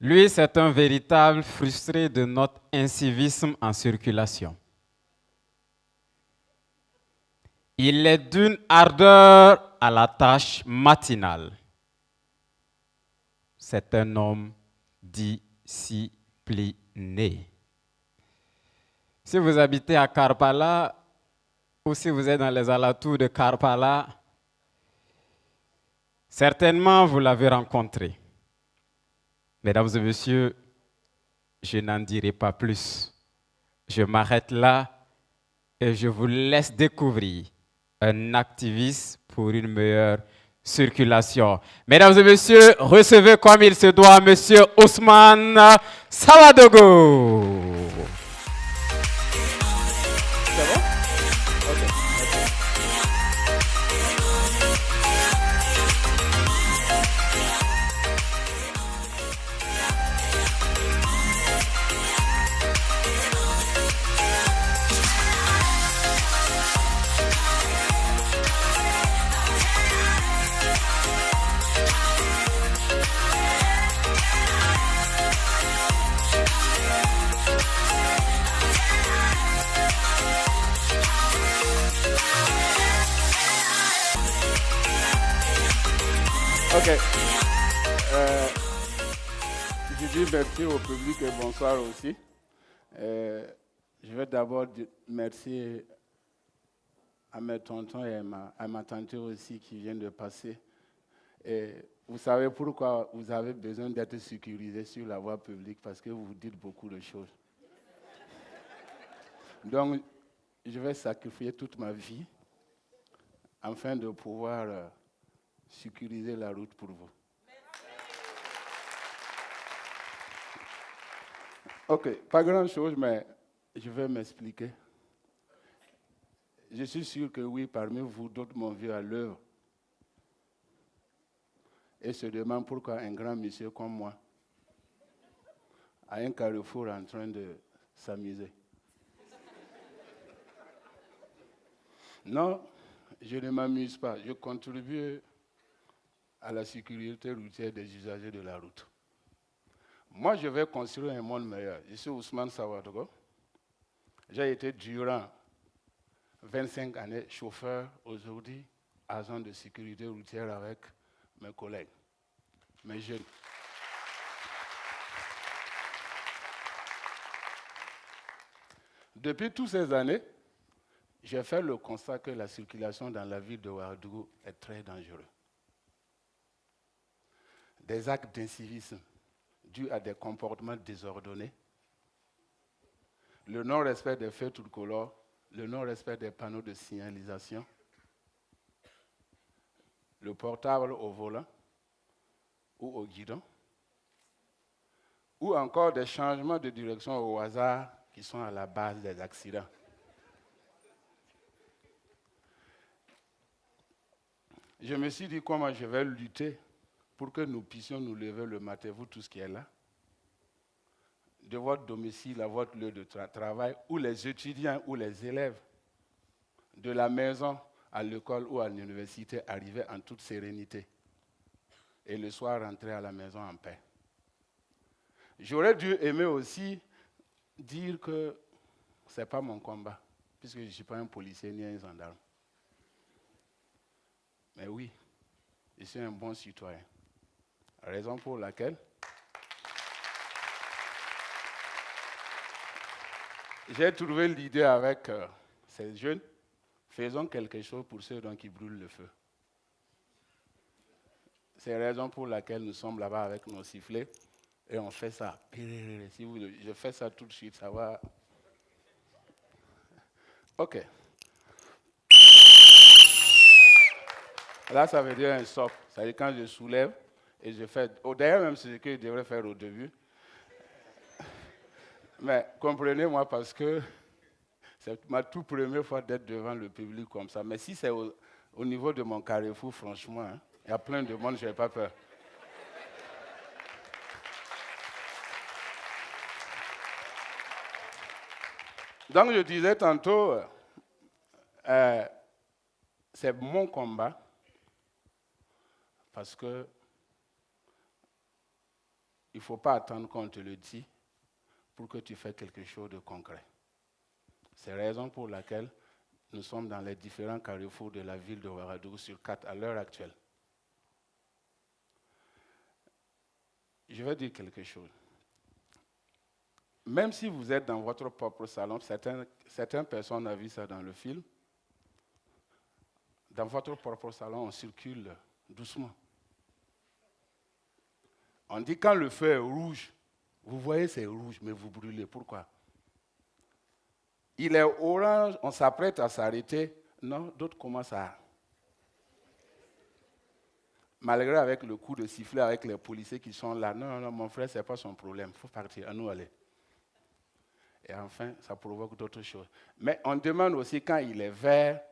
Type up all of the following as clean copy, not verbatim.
Lui, c'est un véritable frustré de notre incivisme en circulation. Il est d'une ardeur à la tâche matinale. C'est un homme discipliné. Si vous habitez à Karpala ou si vous êtes dans les alentours de Karpala, certainement vous l'avez rencontré. Mesdames et messieurs, je n'en dirai pas plus. Je m'arrête là et je vous laisse découvrir un activiste pour une meilleure circulation. Mesdames et messieurs, recevez comme il se doit Monsieur Ousmane Sawadogo. C'est bon? Ok. Je dis merci au public et bonsoir aussi. Je vais d'abord dire merci à mes tontons et à ma tante aussi qui viennent de passer. Et vous savez pourquoi vous avez besoin d'être sécurisé sur la voie publique, parce que vous dites beaucoup de choses. Donc, je vais sacrifier toute ma vie afin de pouvoir sécuriser la route pour vous. Ok, pas grand-chose, mais je vais m'expliquer. Je suis sûr que oui, parmi vous, d'autres m'ont vu à l'œuvre et se demandent pourquoi un grand monsieur comme moi a un carrefour en train de s'amuser. Non, je ne m'amuse pas. Je contribue à la sécurité routière des usagers de la route. Moi, je vais construire un monde meilleur. Je suis Ousmane Sawadogo. J'ai été durant 25 années chauffeur, aujourd'hui agent de sécurité routière avec mes collègues, mes jeunes. Depuis toutes ces années, j'ai fait le constat que la circulation dans la ville de Ouagadougou est très dangereuse. Des actes d'incivisme dus à des comportements désordonnés, le non-respect des feux tricolores, le non-respect des panneaux de signalisation, le portable au volant ou au guidon, ou encore des changements de direction au hasard qui sont à la base des accidents. Je me suis dit comment je vais lutter pour que nous puissions nous lever le matin, vous tous qui êtes là, de votre domicile à votre lieu de travail, ou les étudiants ou les élèves, de la maison à l'école ou à l'université, arriver en toute sérénité et le soir rentrer à la maison en paix. J'aurais dû aimer aussi dire que ce n'est pas mon combat, puisque je ne suis pas un policier ni un gendarme. Mais oui, je suis un bon citoyen. Raison pour laquelle j'ai trouvé l'idée avec ces jeunes, faisons quelque chose pour ceux qui brûlent le feu. C'est la raison pour laquelle nous sommes là-bas avec nos sifflets et on fait ça. Si je fais ça tout de suite, ça va. Ok. Là, ça veut dire un socle. Ça veut dire quand je soulève et je fais. D'ailleurs, même c'est ce que je devrais faire au début. Mais comprenez-moi parce que c'est ma toute première fois d'être devant le public comme ça. Mais si c'est au niveau de mon carrefour, franchement, hein, il y a plein de monde, je n'ai pas peur. Donc je disais tantôt, c'est mon combat parce que il ne faut pas attendre qu'on te le dise pour que tu fasses quelque chose de concret. C'est la raison pour laquelle nous sommes dans les différents carrefours de la ville de Ouagadougou sur 4 à l'heure actuelle. Je vais dire quelque chose. Même si vous êtes dans votre propre salon, certaines personnes ont vu ça dans le film, dans votre propre salon, on circule doucement. On dit quand le feu est rouge, vous voyez c'est rouge, mais vous brûlez. Pourquoi? Il est orange, on s'apprête à s'arrêter. Non, d'autres commencent à... Malgré avec le coup de sifflet, avec les policiers qui sont là. Non, non, mon frère, ce n'est pas son problème. Il faut partir, à nous aller. Et enfin, ça provoque d'autres choses. Mais on demande aussi, quand il est vert,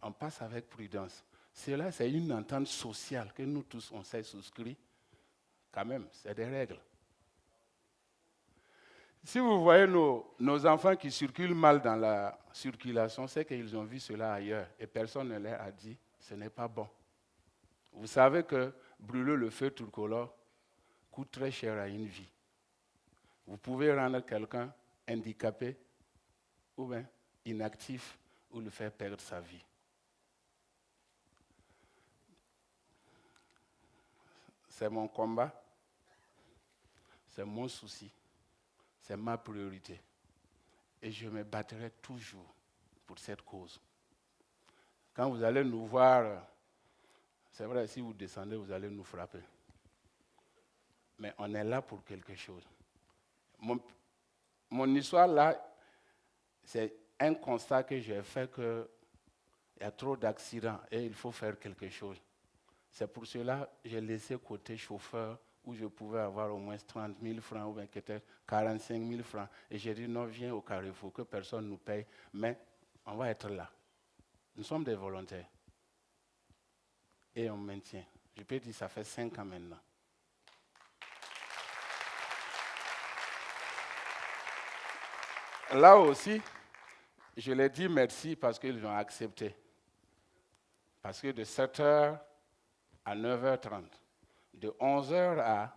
on passe avec prudence. Cela, c'est une entente sociale que nous tous, on s'est souscrit. Quand même, c'est des règles. Si vous voyez nos enfants qui circulent mal dans la circulation, c'est qu'ils ont vu cela ailleurs et personne ne leur a dit, ce n'est pas bon. Vous savez que brûler le feu tricolore coûte très cher à une vie. Vous pouvez rendre quelqu'un handicapé ou bien inactif ou lui faire perdre sa vie. C'est mon combat, c'est mon souci, c'est ma priorité. Et je me battrai toujours pour cette cause. Quand vous allez nous voir, c'est vrai, si vous descendez, vous allez nous frapper. Mais on est là pour quelque chose. Mon histoire là, c'est un constat que j'ai fait qu'il y a trop d'accidents et il faut faire quelque chose. C'est pour cela que j'ai laissé côté chauffeur où je pouvais avoir au moins 30 000 francs ou bien peut-être 45 000 francs. Et j'ai dit non, viens au Carrefour, que personne ne nous paye, mais on va être là. Nous sommes des volontaires. Et on maintient. Je peux dire ça fait 5 ans maintenant. Là aussi, je leur dis merci parce qu'ils ont accepté. Parce que de 7h à 9h30, de 11h à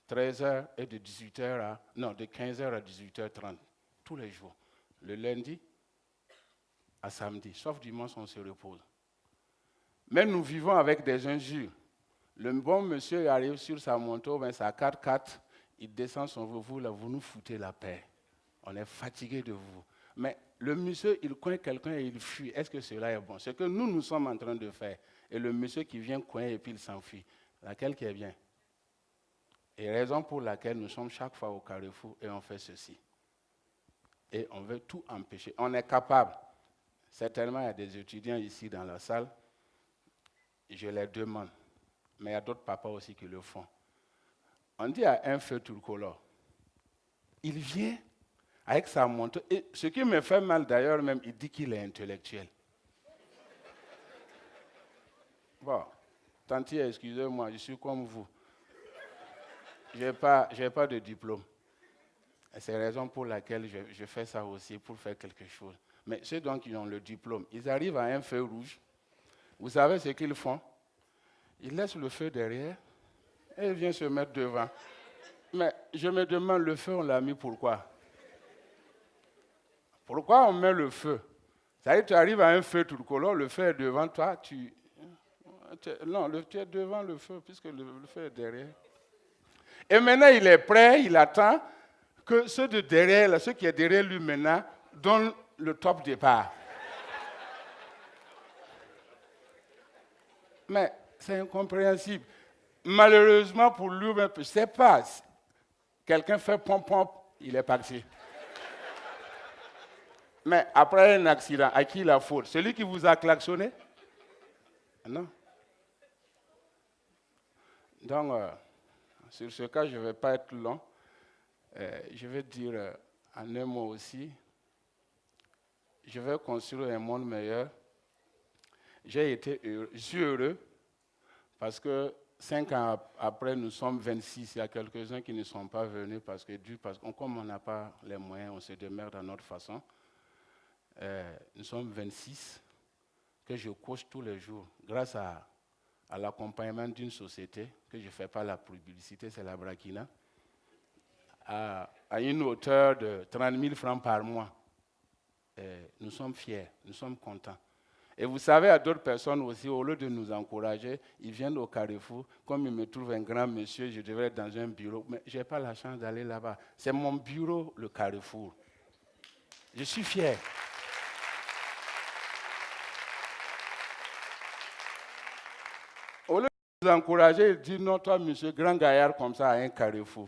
13h et de 15h à 18h30, tous les jours, le lundi à samedi, sauf dimanche, on se repose. Mais nous vivons avec des injures. Le bon monsieur arrive sur sa moto, sa 4x4, il descend son vous là, vous nous foutez la paix. On est fatigué de vous. Mais le monsieur, il coince quelqu'un et il fuit. Est-ce que cela est bon? C'est ce que nous sommes en train de faire. Et le monsieur qui vient coincer et puis il s'enfuit. Laquelle qui est bien? Et raison pour laquelle nous sommes chaque fois au Carrefour et on fait ceci. Et on veut tout empêcher. On est capable. Certainement, il y a des étudiants ici dans la salle. Je les demande. Mais il y a d'autres papas aussi qui le font. On dit à un feu tricolore. Il vient avec sa moto. Et ce qui me fait mal d'ailleurs, même, il dit qu'il est intellectuel. Bon, tanti, excusez-moi, je suis comme vous. Je n'ai pas de diplôme. Et c'est la raison pour laquelle je fais ça aussi, pour faire quelque chose. Mais ceux donc qui ont le diplôme, ils arrivent à un feu rouge. Vous savez ce qu'ils font? Ils laissent le feu derrière et ils viennent se mettre devant. Mais je me demande, le feu, on l'a mis pourquoi? Pourquoi on met le feu? Ça veut dire que tu arrives à un feu tricolore, le feu est devant toi, tu es devant le feu, puisque le feu est derrière. Et maintenant, il est prêt, il attend que ceux de derrière, ceux qui sont derrière lui maintenant, donnent le top départ. Mais c'est incompréhensible. Malheureusement pour lui, je ne sais pas. Quelqu'un fait pom-pom, il est parti. Mais après un accident, à qui la faute? Celui qui vous a klaxonné? Non. Donc, sur ce cas, je ne vais pas être long. Je vais dire en un mot aussi, je vais construire un monde meilleur. Je suis heureux parce que 5 ans après, nous sommes 26. Il y a quelques-uns qui ne sont pas venus parce que comme on n'a pas les moyens, on se démerde à notre façon. Nous sommes 26 que je coach tous les jours grâce à l'accompagnement d'une société que je ne fais pas la publicité, c'est la Brakina. à une hauteur de 30 000 francs par mois. Nous sommes fiers, nous sommes contents. Et vous savez, à d'autres personnes aussi, au lieu de nous encourager, ils viennent au Carrefour. Comme ils me trouvent un grand monsieur, je devrais être dans un bureau. Mais je n'ai pas la chance d'aller là-bas. C'est mon bureau, le Carrefour. Je suis fier. Au lieu de nous encourager, ils disent non, toi, monsieur, grand gaillard comme ça, à un Carrefour.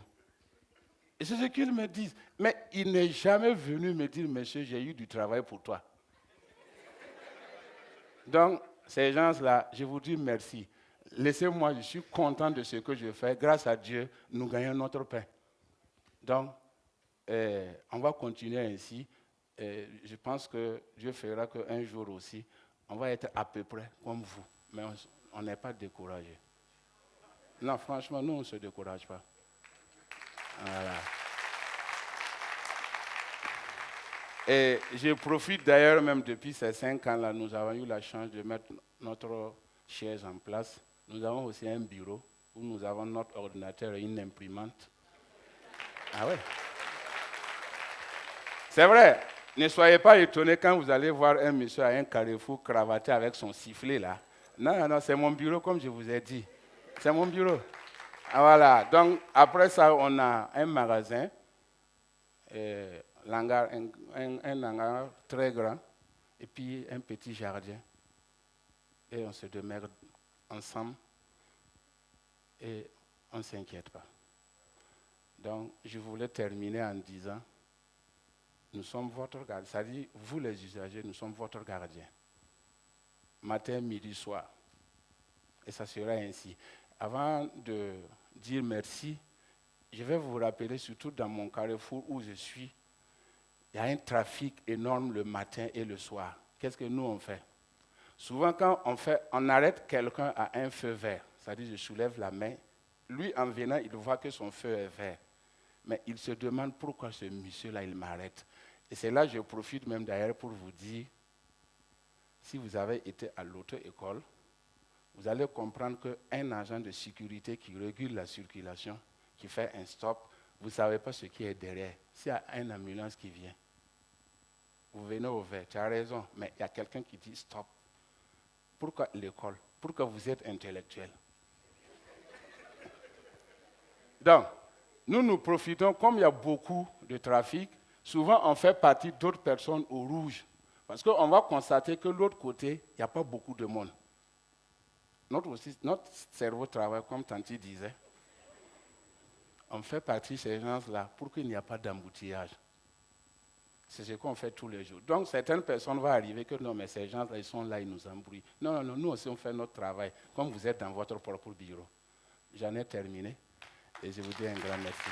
Et c'est ce qu'ils me disent. Mais il n'est jamais venu me dire, monsieur, j'ai eu du travail pour toi. Donc, ces gens-là, je vous dis merci. Laissez-moi, je suis content de ce que je fais. Grâce à Dieu, nous gagnons notre pain. Donc, on va continuer ainsi. Je pense que Dieu fera qu'un jour aussi, on va être à peu près comme vous. Mais on n'est pas découragé. Non, franchement, nous, on ne se décourage pas. Voilà. Et je profite d'ailleurs, même depuis ces 5 ans-là, nous avons eu la chance de mettre notre chaise en place. Nous avons aussi un bureau où nous avons notre ordinateur et une imprimante. Ah ouais. C'est vrai. Ne soyez pas étonnés quand vous allez voir un monsieur à un Carrefour cravaté avec son sifflet là. Non, non, c'est mon bureau comme je vous ai dit. C'est mon bureau. Ah, voilà. Donc, après ça, on a un magasin. Un hangar très grand et puis un petit jardin. Et on se démerde ensemble et on ne s'inquiète pas. Donc, je voulais terminer en disant, nous sommes votre gardien. C'est-à-dire, vous les usagers, nous sommes votre gardien. Matin, midi, soir. Et ça sera ainsi. Avant de dire merci, je vais vous rappeler, surtout dans mon Carrefour où je suis, il y a un trafic énorme le matin et le soir. Qu'est-ce que nous on fait? Souvent quand on arrête quelqu'un à un feu vert, c'est-à-dire je soulève la main, lui en venant, il voit que son feu est vert. Mais il se demande pourquoi ce monsieur-là, il m'arrête. Et c'est là que je profite même d'ailleurs pour vous dire, si vous avez été à l'auto-école, vous allez comprendre qu'un agent de sécurité qui régule la circulation, qui fait un stop, vous ne savez pas ce qui est derrière. S'il y a une ambulance qui vient, vous venez au vert, tu as raison, mais il y a quelqu'un qui dit stop. Pourquoi l'école? Pourquoi vous êtes intellectuel? Donc, nous profitons, comme il y a beaucoup de trafic, souvent on fait partie d'autres personnes au rouge. Parce qu'on va constater que de l'autre côté, il n'y a pas beaucoup de monde. Notre cerveau travaille, comme Tanti disait. On fait partie de ces gens-là pour qu'il n'y ait pas d'embouteillage. C'est ce qu'on fait tous les jours. Donc, certaines personnes vont arriver que non, mais ces gens-là, ils sont là, ils nous embrouillent. Non, non, non, nous aussi, on fait notre travail, comme vous êtes dans votre propre bureau. J'en ai terminé et je vous dis un grand merci.